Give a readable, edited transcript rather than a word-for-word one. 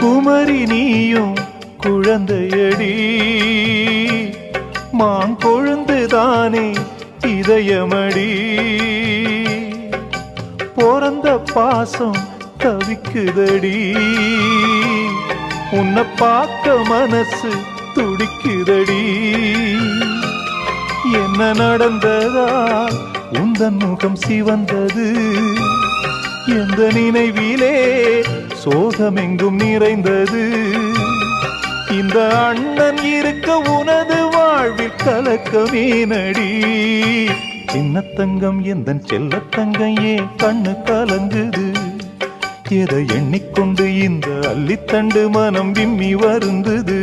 குமரி நீயும் குழந்தையடி மாங்கொழுந்துதானே இதயமடி பிறந்த பாசம் தவிக்குதடி உன்னை பார்க்க மனசு துடிக்குதடி என்ன நடந்ததா உந்தன் முகம் சிவந்தது எந்த நினைவிலே சோகமெங்கும் நிறைந்தது இந்த அண்ணன் இருக்க உனது வாழ்வில் கலக்கமேனடி சின்னத்தங்கம் எந்தன் செல்லத்தங்கம் ஏன் கண்ணு கலங்குது எதை எண்ணிக்கொண்டு இந்த அள்ளித்தண்டு மனம் விம்மி வருந்தது